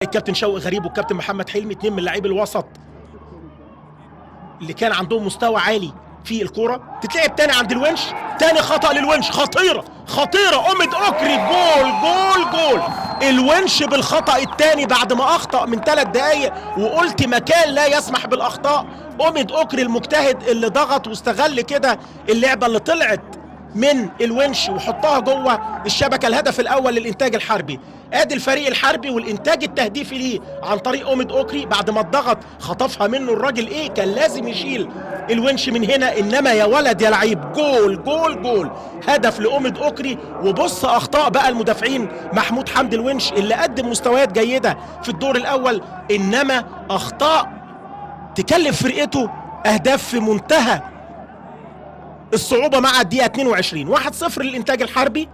الكابتن شوقي غريب والكابتن محمد حلمي، اتنين من لاعبي الوسط اللي كان عندهم مستوى عالي في الكوره. تتلعب تاني عند الونش، تاني خطأ للونش، خطيرة أوميد أوكري، جول. الونش بالخطأ التاني بعد ما أخطأ من 3 دقايق، وقلت مكان لا يسمح بالأخطاء. أوميد أوكري المجتهد اللي ضغط واستغل كده اللعبة اللي طلعت من الونش وحطها جوه الشبكه. الهدف الاول للانتاج الحربي. ادي الفريق الحربي والانتاج التهديفي ليه عن طريق اوميد اوكري بعد ما اتضغط خطفها منه الراجل. كان لازم يشيل الونش من هنا، انما يا ولد يا لعيب، جول هدف لاوميد اوكري. وبص اخطاء بقى المدافعين، محمود حمدي الونش اللي قدم مستويات جيده في الدور الاول، انما اخطاء تكلف فرقته اهداف في منتهى الصعوبة مع الدقيقة 22. 1-0 للإنتاج الحربي،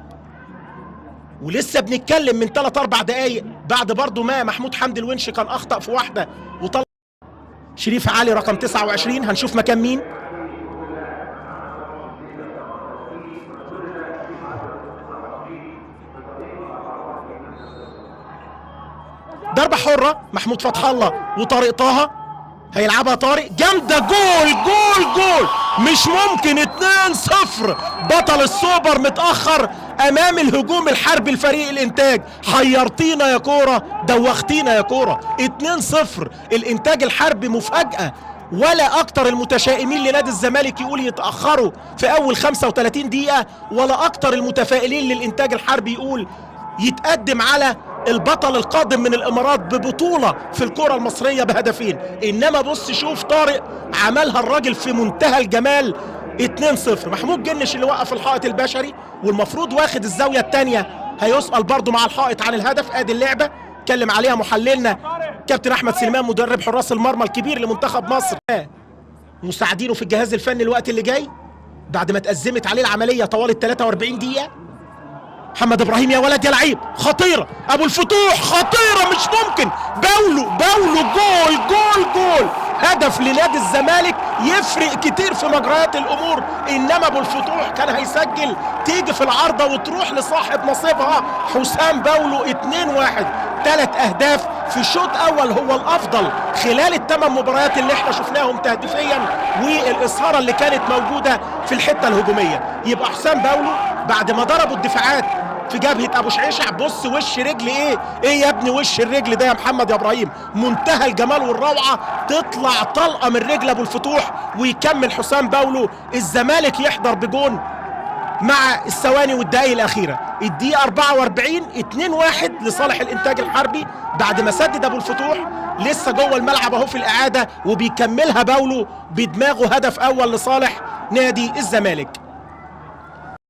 ولسه بنتكلم من 3-4 دقايق بعد برضو ما محمود حمدي الونش كان أخطأ في واحدة وطلع شريف علي رقم 29. هنشوف مكان مين. ضربة حرة، محمود فتح الله وطارق طه هيلعبها طارق، جامدة، جول مش ممكن. 2-0 بطل السوبر متأخر امام الهجوم الحربي الفريق الانتاج. حيرتينا يا كورة، دوختينا يا كورة. 2-0 الانتاج الحربي مفاجأة، ولا اكتر المتشائمين لنادي الزمالك يقول يتأخروا في اول 35 دقيقة، ولا اكتر المتفائلين للانتاج الحربي يقول يتقدم على البطل القادم من الامارات ببطولة في الكرة المصرية بهدفين. انما بص شوف طارق عملها الراجل في منتهى الجمال. 2-0 محمود جنش اللي وقف الحائط البشري والمفروض واخد الزاوية التانية، هيسأل برضو مع الحائط عن الهدف. ادي اللعبة اتكلم عليها محللنا كابتن احمد سليمان مدرب حراس المرمى الكبير لمنتخب مصر. مساعدينه في الجهاز الفني الوقت اللي جاي بعد ما اتأزمت عليه العملية طوال 43 دقيقة. محمد ابراهيم يا ولد يا لعيب، خطيره. ابو الفتوح خطيره مش ممكن. باولو جول هدف لنادي الزمالك يفرق كتير في مجريات الامور. انما ابو الفتوح كان هيسجل، تيجي في العارضه وتروح لصاحب نصيبها حسام باولو. 2-1. 3 اهداف في شوط اول هو الافضل خلال ال8 مباريات اللي احنا شفناهم تهديفيا، والاصهاره اللي كانت موجوده في الحته الهجوميه. يبقى حسام باولو بعد ما ضربوا الدفاعات في جبهة ابو شعيشع، بص وش رجل ايه يا ابني، وش الرجل ده يا محمد يا ابراهيم، منتهى الجمال والروعة. تطلع طلقة من رجل ابو الفتوح ويكمل حسام باولو. الزمالك يحضر بجون مع الثواني والدقايق الاخيرة. الدقيقة 44 2-1 لصالح الانتاج الحربي بعد ما سدد ابو الفتوح. لسه جوه الملعب اهو في الاعادة وبيكملها باولو بدماغه، هدف اول لصالح نادي الزمالك.